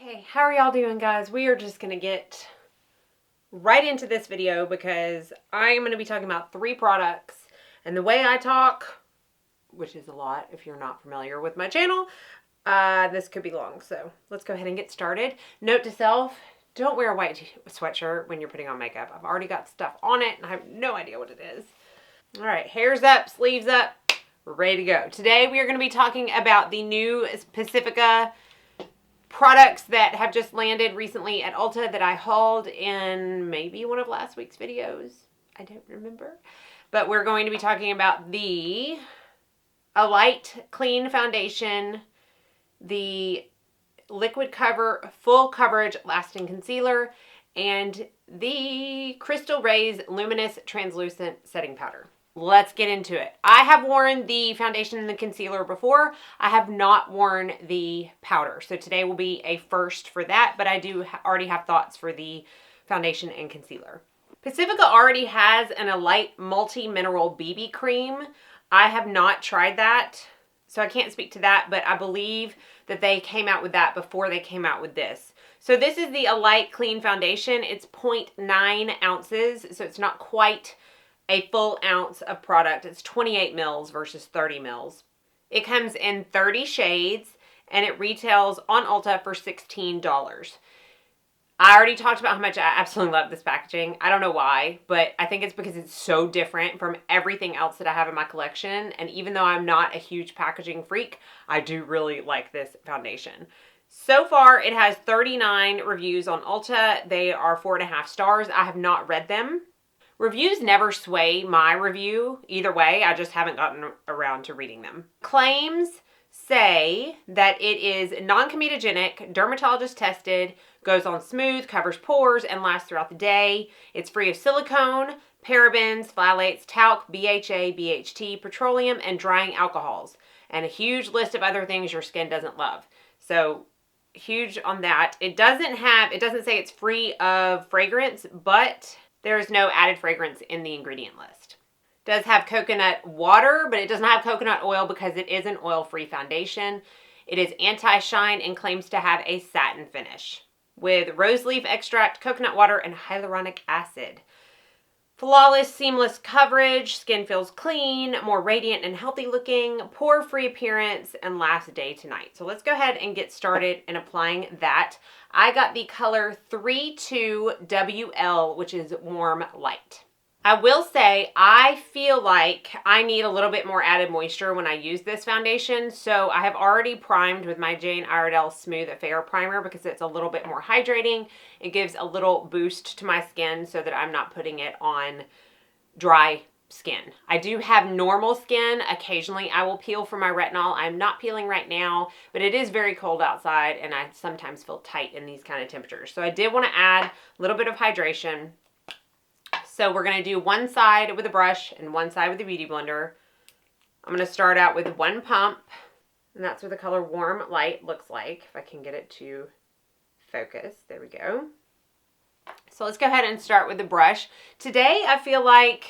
Okay, how are y'all doing, guys? We are just going to get right into this video because I am going to be talking about 3 products. And the way I talk, which is a lot if you're not familiar with my channel, this could be long. So let's go ahead and get started. Note to self, don't wear a white sweatshirt when you're putting on makeup. I've already got stuff on it and I have no idea what it is. All right, hair's up, sleeves up, we're ready to go. Today we are going to be talking about the new Pacifica products that have just landed recently at Ulta that I hauled in maybe one of last week's videos. I don't remember. But we're going to be talking about the Alight Clean Foundation, the Liquid Cover Full Coverage Lasting Concealer, and the Crystal Rays Luminous Translucent Setting Powder. Let's get into it. I have worn the foundation and the concealer before. I have not worn the powder. So today will be a first for that, but I do already have thoughts for the foundation and concealer. Pacifica already has an Alight Multi-Mineral BB Cream. I have not tried that, so I can't speak to that, but I believe that they came out with that before they came out with this. So this is the Alight Clean Foundation. It's 0.9 ounces, so it's not quite a full ounce of product. It's 28 mils versus 30 mils. It comes in 30 shades and it retails on Ulta for $16. I already talked about how much I absolutely love this packaging. I don't know why, but I think it's because it's so different from everything else that I have in my collection. And even though I'm not a huge packaging freak, I do really like this foundation. So far, it has 39 reviews on Ulta. They are 4.5 stars. I have not read them. Reviews never sway my review either way. I just haven't gotten around to reading them. Claims say that it is non-comedogenic, dermatologist tested, goes on smooth, covers pores, and lasts throughout the day. It's free of silicone, parabens, phthalates, talc, BHA, BHT, petroleum, and drying alcohols. And a huge list of other things your skin doesn't love. So huge on that. It doesn't say it's free of fragrance, but there is no added fragrance in the ingredient list. It does have coconut water, but it does not have coconut oil because it is an oil-free foundation. It is anti-shine and claims to have a satin finish with rose leaf extract, coconut water, and hyaluronic acid. Flawless, seamless coverage, skin feels clean, more radiant and healthy looking, pore-free appearance, and lasts day to night. So let's go ahead and get started in applying that. I got the color 32WL, which is Warm Light. I will say, I feel like I need a little bit more added moisture when I use this foundation. So I have already primed with my Jane Iredale Smooth Affair Primer because it's a little bit more hydrating. It gives a little boost to my skin so that I'm not putting it on dry skin. I do have normal skin. Occasionally I will peel for my retinol. I'm not peeling right now, but it is very cold outside and I sometimes feel tight in these kind of temperatures. So I did want to add a little bit of hydration. So we're going to do one side with a brush and one side with a beauty blender. I'm going to start out with one pump, and that's what the color Warm Light looks like. If I can get it to focus. There we go. So let's go ahead and start with the brush. Today I feel like,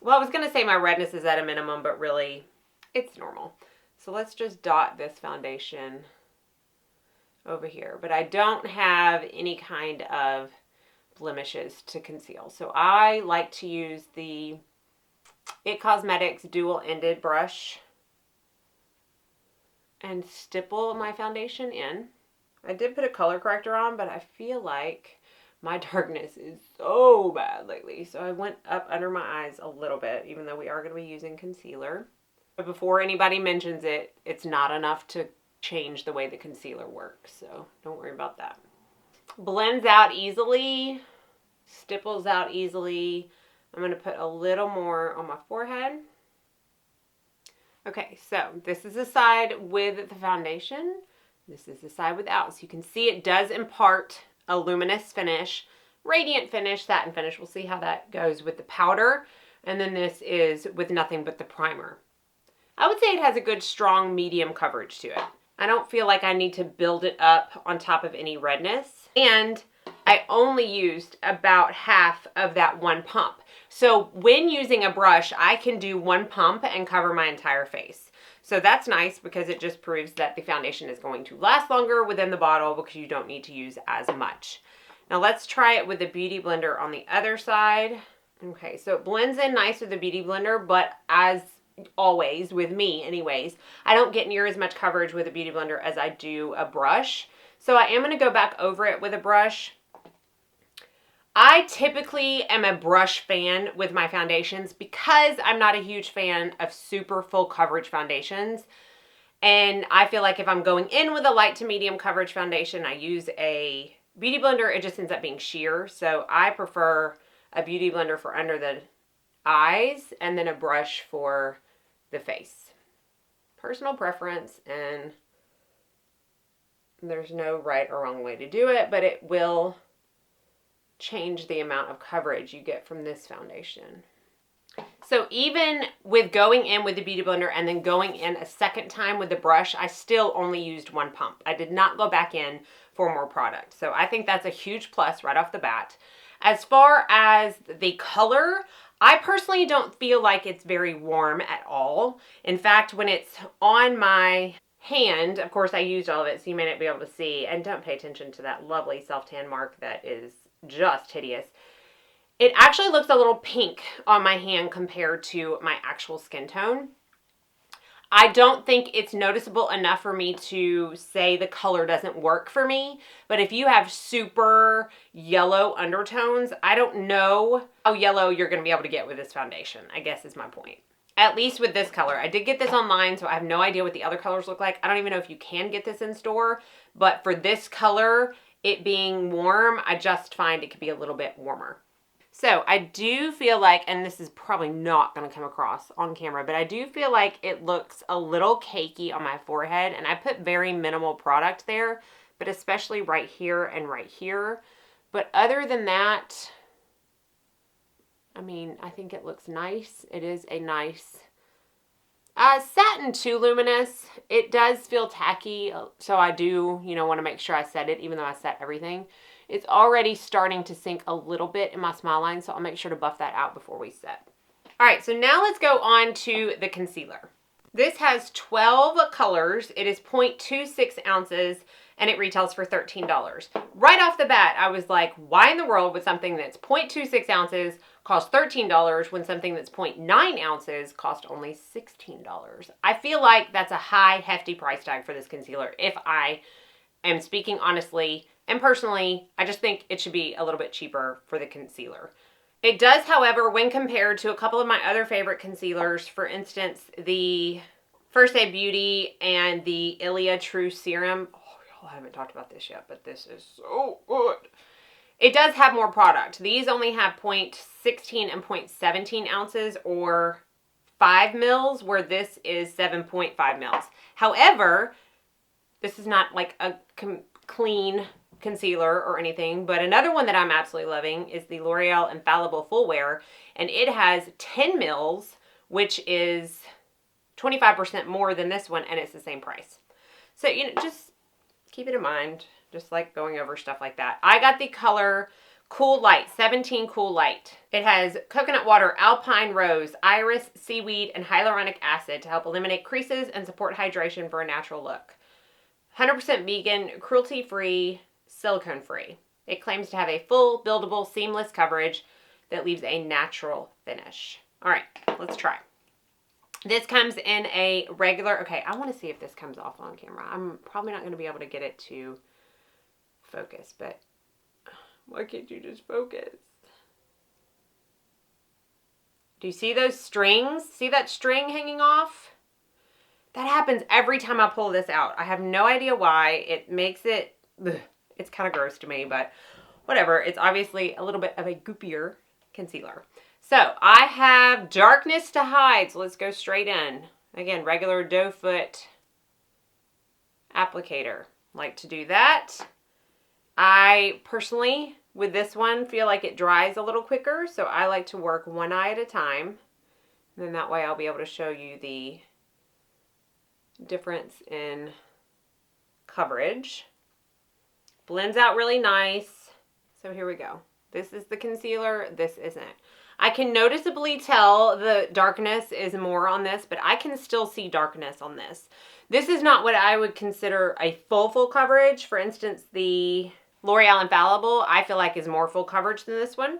well, I was going to say my redness is at a minimum, but really it's normal. So let's just dot this foundation over here. But I don't have any kind of blemishes to conceal. So I like to use the It Cosmetics dual-ended brush and stipple my foundation in. I did put a color corrector on, but I feel like my darkness is so bad lately. So I went up under my eyes a little bit, even though we are going to be using concealer. But before anybody mentions it, it's not enough to change the way the concealer works. So don't worry about that. Blends out easily, stipples out easily. I'm going to put a little more on my forehead. Okay, so this is the side with the foundation. This is the side without. So you can see it does impart a luminous finish, radiant finish, satin finish. We'll see how that goes with the powder. And then this is with nothing but the primer. I would say it has a good, strong, medium coverage to it. I don't feel like I need to build it up on top of any redness. And I only used about half of that one pump. So when using a brush, I can do one pump and cover my entire face. So that's nice because it just proves that the foundation is going to last longer within the bottle because you don't need to use as much. Now let's try it with the Beauty Blender on the other side. Okay, so it blends in nice with the Beauty Blender, but as always, with me anyways, I don't get near as much coverage with a Beauty Blender as I do a brush. So I am going to go back over it with a brush. I typically am a brush fan with my foundations because I'm not a huge fan of super full coverage foundations. And I feel like if I'm going in with a light to medium coverage foundation, I use a Beauty Blender, it just ends up being sheer. So I prefer a Beauty Blender for under the eyes and then a brush for the face. Personal preference, and there's no right or wrong way to do it, but it will change the amount of coverage you get from this foundation. So even with going in with the Beauty Blender and then going in a second time with the brush, I still only used one pump. I did not go back in for more product. So I think that's a huge plus right off the bat. As far as the color, I personally don't feel like it's very warm at all. In fact, when it's on my hand, of course I used all of it so you may not be able to see, and don't pay attention to that lovely self-tan mark that is just hideous. It actually looks a little pink on my hand compared to my actual skin tone. I don't think it's noticeable enough for me to say the color doesn't work for me. But if you have super yellow undertones, I don't know how yellow you're going to be able to get with this foundation, I guess is my point. At least with this color. I did get this online, so I have no idea what the other colors look like. I don't even know if you can get this in store. But for this color, it being warm, I just find it could be a little bit warmer. So I do feel like, and this is probably not going to come across on camera, but I do feel like it looks a little cakey on my forehead, and I put very minimal product there, but especially right here and right here. But other than that, I mean, I think it looks nice. It is a nice satin too, Luminous. It does feel tacky, so I do, want to make sure I set it, even though I set everything. It's already starting to sink a little bit in my smile line, so I'll make sure to buff that out before we set. All right, so now let's go on to the concealer. This has 12 colors. It is 0.26 ounces, and it retails for $13. Right off the bat, I was like, why in the world would something that's 0.26 ounces cost $13 when something that's 0.9 ounces cost only $16? I feel like that's a high, hefty price tag for this concealer, if I am speaking honestly. And personally, I just think it should be a little bit cheaper for the concealer. It does, however, when compared to a couple of my other favorite concealers, for instance, the First Aid Beauty and the Ilia True Serum. Oh, y'all haven't talked about this yet, but this is so good. It does have more product. These only have 0.16 and 0.17 ounces or 5 mils, where this is 7.5 mils. However, this is not like a clean concealer or anything, but another one that I'm absolutely loving is the L'Oreal Infallible Full Wear, and it has 10 mils, which is 25% more than this one, and it's the same price. So, just keep it in mind, just like going over stuff like that. I got the color Cool Light, 17 Cool Light. It has coconut water, alpine rose, iris, seaweed, and hyaluronic acid to help eliminate creases and support hydration for a natural look. 100% vegan, cruelty-free, silicone-free. It claims to have a full, buildable, seamless coverage that leaves a natural finish. All right, let's try. This comes in a regular, okay, I want to see if this comes off on camera. I'm probably not going to be able to get it to focus, but why can't you just focus? Do you see those strings? See that string hanging off? That happens every time I pull this out. I have no idea why. It makes it, it's kind of gross to me, but whatever. It's obviously a little bit of a goopier concealer. So I have Darkness to Hide. So let's go straight in. Again, regular doe foot applicator. Like to do that. I personally, with this one, feel like it dries a little quicker. So I like to work one eye at a time. And then that way I'll be able to show you the difference in coverage. Blends out really nice. So here we go. This is the concealer. This isn't. I can noticeably tell the darkness is more on this, but I can still see darkness on this. This is not what I would consider a full coverage. For instance, the L'Oreal Infallible, I feel like is more full coverage than this one.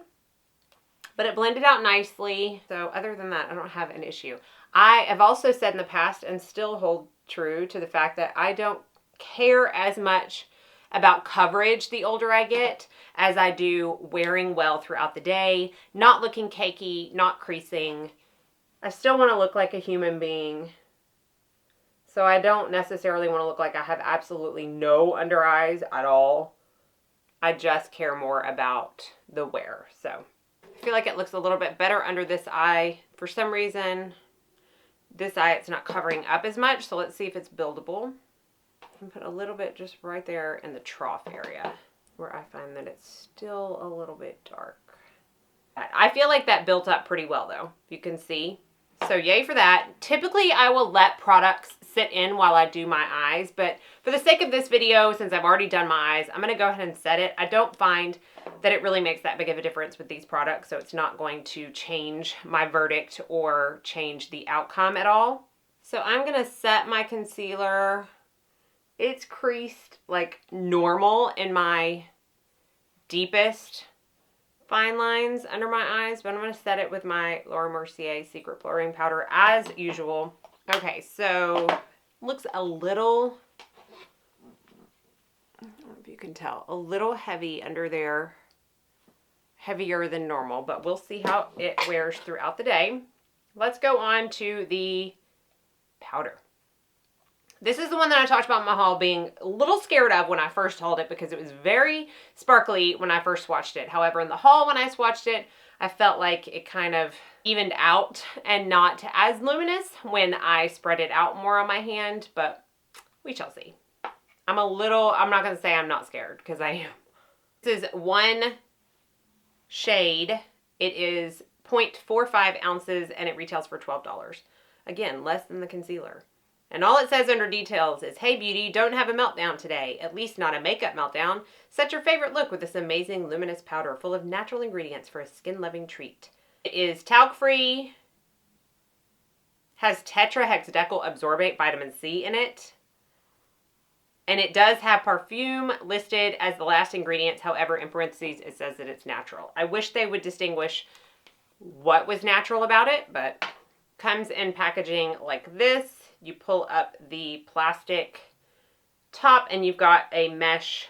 But it blended out nicely. So other than that, I don't have an issue. I have also said in the past and still hold true to the fact that I don't care as much about coverage the older I get as I do wearing well throughout the day, not looking cakey, not creasing. I still want to look like a human being. So I don't necessarily want to look like I have absolutely no under eyes at all. I just care more about the wear. So I feel like it looks a little bit better under this eye. For some reason, this eye, it's not covering up as much. So let's see if it's buildable. And put a little bit just right there in the trough area where I find that it's still a little bit dark. I feel like that built up pretty well though. You can see. So yay for that. Typically I will let products sit in while I do my eyes, but for the sake of this video, since I've already done my eyes, I'm going to go ahead and set it. I don't find that it really makes that big of a difference with these products, so it's not going to change my verdict or change the outcome at all. So I'm going to set my concealer. It's creased like normal in my deepest fine lines under my eyes, but I'm going to set it with my Laura Mercier Secret Blurring Powder as usual. Okay, so looks a little, I don't know if you can tell, a little heavy under there, heavier than normal, but we'll see how it wears throughout the day. Let's go on to the powder. This is the one that I talked about in my haul being a little scared of when I first hauled it because it was very sparkly when I first swatched it. However, in the haul when I swatched it, I felt like it kind of evened out and not as luminous when I spread it out more on my hand, but we shall see. I'm not going to say I'm not scared because I am. This is one shade. It is 0.45 ounces and it retails for $12. Again, less than the concealer. And all it says under details is, hey beauty, don't have a meltdown today, at least not a makeup meltdown. Set your favorite look with this amazing luminous powder full of natural ingredients for a skin-loving treat. It is talc-free, has tetrahexadecyl absorbate vitamin C in it, and it does have perfume listed as the last ingredients. However, in parentheses, it says that it's natural. I wish they would distinguish what was natural about it, but comes in packaging like this. You pull up the plastic top and you've got a mesh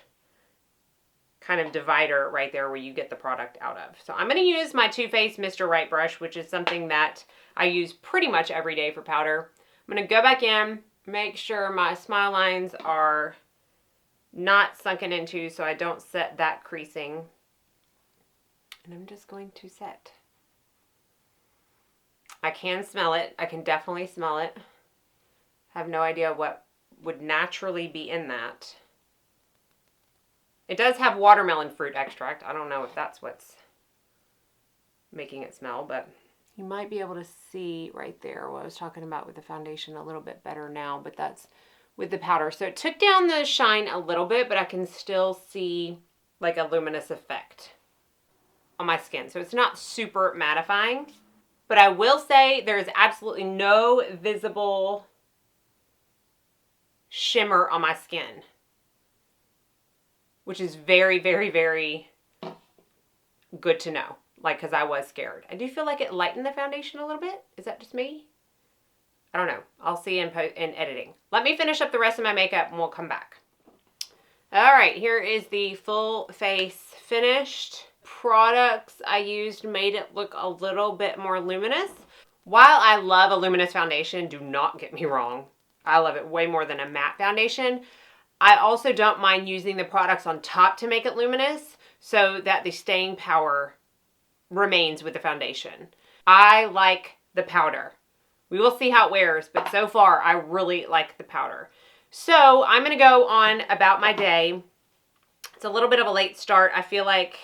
kind of divider right there where you get the product out of. So I'm going to use my Too Faced Mr. Right brush, which is something that I use pretty much every day for powder. I'm going to go back in, make sure my smile lines are not sunken into so I don't set that creasing. And I'm just going to set. I can smell it. I can definitely smell it. I have no idea what would naturally be in that. It does have watermelon fruit extract. I don't know if that's what's making it smell, but you might be able to see right there what I was talking about with the foundation a little bit better now, but that's with the powder. So it took down the shine a little bit, but I can still see like a luminous effect on my skin. So it's not super mattifying, but I will say there is absolutely no visible shimmer on my skin, which is very, very, very good to know. Like, because I was scared. I do feel like it lightened the foundation a little bit. Is that just me? I don't know. I'll see in editing. Let me finish up the rest of my makeup and we'll come back. All right, here is the full face finished. Products I used made it look a little bit more luminous. While I love a luminous foundation, do not get me wrong, I love it way more than a matte foundation. I also don't mind using the products on top to make it luminous so that the staying power remains with the foundation. I like the powder. We will see how it wears, but so far I really like the powder. So I'm going to go on about my day. It's a little bit of a late start. I feel like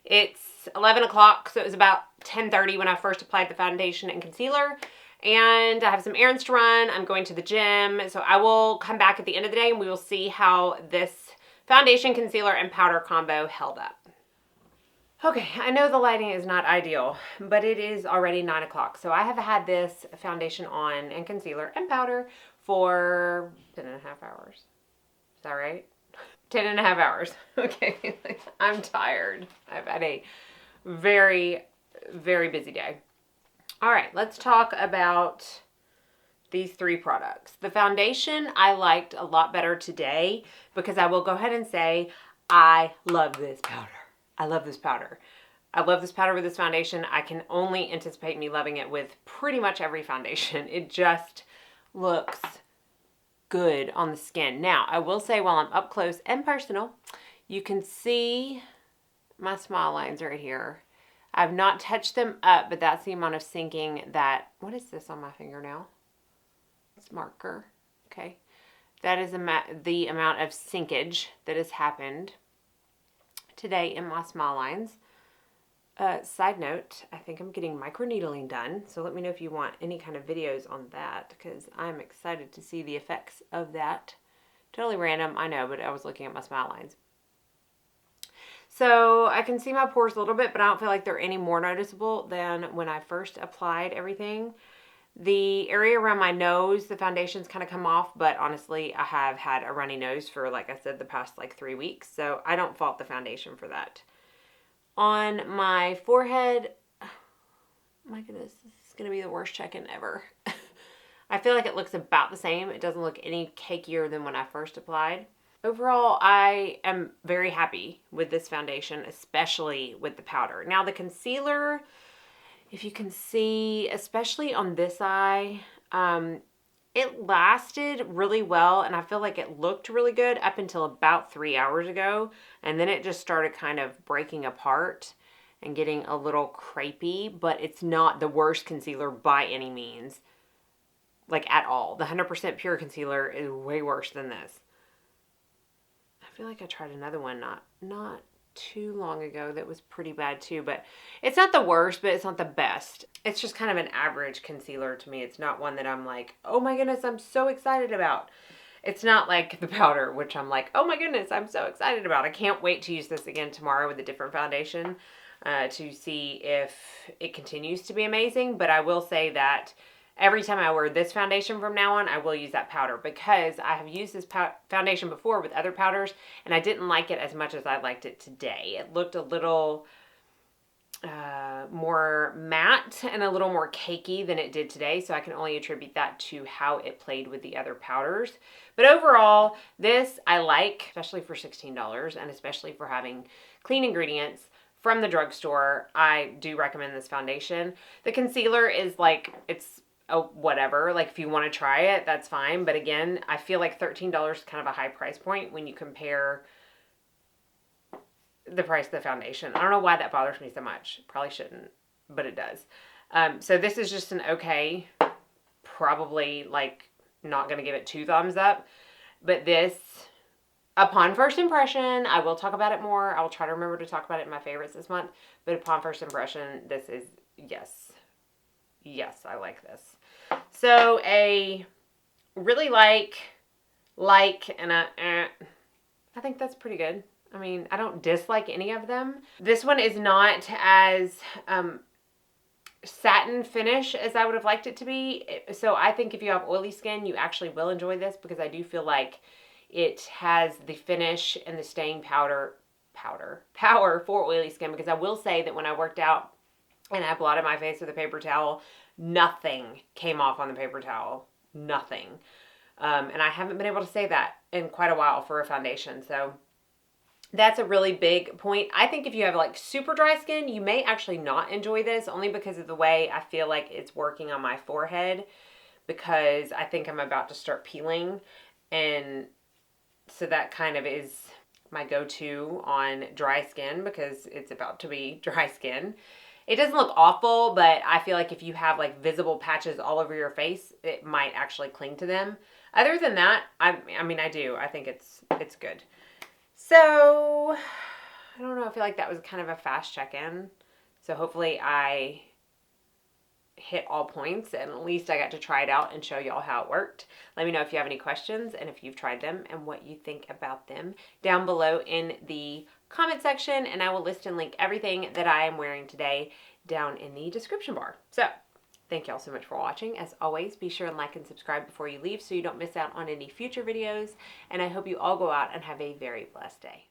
it's 11 o'clock, so it was about 10:30 when I first applied the foundation and concealer. And I have some errands to run. I'm going to the gym. So I will come back at the end of the day and we will see how this foundation, concealer, and powder combo held up. Okay, I know the lighting is not ideal, but it is already 9 o'clock. So I have had this foundation on and concealer and powder for 10 and a half hours. Is that right? 10 and a half hours. Okay, I'm tired. I've had a very, very busy day. All right, let's talk about these three products. The foundation I liked a lot better today because I will go ahead and say I love this powder. I love this powder. I love this powder with this foundation. I can only anticipate me loving it with pretty much every foundation. It just looks good on the skin. Now, I will say while I'm up close and personal, you can see my smile lines right here. I've not touched them up, but that's the amount of sinking that, what is this on my finger now? It's marker. Okay. That is the amount of sinkage that has happened today in my smile lines. Side note, I think I'm getting microneedling done, so let me know if you want any kind of videos on that, because I'm excited to see the effects of that. Totally random, I know, but I was looking at my smile lines. So I can see my pores a little bit, but I don't feel like they're any more noticeable than when I first applied everything. The area around my nose, the foundation's kind of come off, but honestly, I have had a runny nose for, like I said, the past like 3 weeks, so I don't fault the foundation for that. On my forehead, my goodness, this is going to be the worst check-in ever. I feel like it looks about the same. It doesn't look any cakier than when I first applied. Overall, I am very happy with this foundation, especially with the powder. Now, the concealer, if you can see, especially on this eye, it lasted really well, and I feel like it looked really good up until about 3 hours ago, and then it just started kind of breaking apart and getting a little crepey, but it's not the worst concealer by any means, like at all. The 100% pure concealer is way worse than this. I feel like I tried another one not too long ago that was pretty bad too, but it's not the worst, but it's not the best. It's just kind of an average concealer to me. It's not one that I'm like, oh my goodness, I'm so excited about. It's not like the powder, which I'm like, oh my goodness, I'm so excited about. I can't wait to use this again tomorrow with a different foundation to see if it continues to be amazing. But I will say that every time I wear this foundation from now on, I will use that powder, because I have used this foundation before with other powders, and I didn't like it as much as I liked it today. It looked a little more matte and a little more cakey than it did today, so I can only attribute that to how it played with the other powders. But overall, this I like, especially for $16 and especially for having clean ingredients from the drugstore. I do recommend this foundation. The concealer is like, it's whatever, like if you want to try it, that's fine. But again, I feel like $13 is kind of a high price point when you compare the price of the foundation. I don't know why that bothers me so much. Probably shouldn't, but it does. So this is just an okay, probably like not going to give it 2 thumbs up. But this, upon first impression, I will talk about it more. I will try to remember to talk about it in my favorites this month. But upon first impression, this is, yes. Yes, I like this. So a really like, and I think that's pretty good. I mean, I don't dislike any of them. This one is not as satin finish as I would have liked it to be. So I think if you have oily skin, you actually will enjoy this, because I do feel like it has the finish and the staying power for oily skin. Because I will say that when I worked out and I blotted my face with a paper towel, nothing came off on the paper towel. Nothing. And I haven't been able to say that in quite a while for a foundation. So that's a really big point. I think if you have like super dry skin, you may actually not enjoy this, only because of the way I feel like it's working on my forehead, because I think I'm about to start peeling. And so that kind of is my go-to on dry skin, because it's about to be dry skin. It doesn't look awful, but I feel like if you have like visible patches all over your face, it might actually cling to them. Other than that, I mean, I do. I think it's good. So, I don't know. I feel like that was kind of a fast check-in. So hopefully I hit all points, and at least I got to try it out and show y'all how it worked. Let me know if you have any questions and if you've tried them and what you think about them down below in the comment section, and I will list and link everything that I am wearing today down in the description bar. So thank y'all so much for watching. As always, be sure and like and subscribe before you leave so you don't miss out on any future videos, and I hope you all go out and have a very blessed day.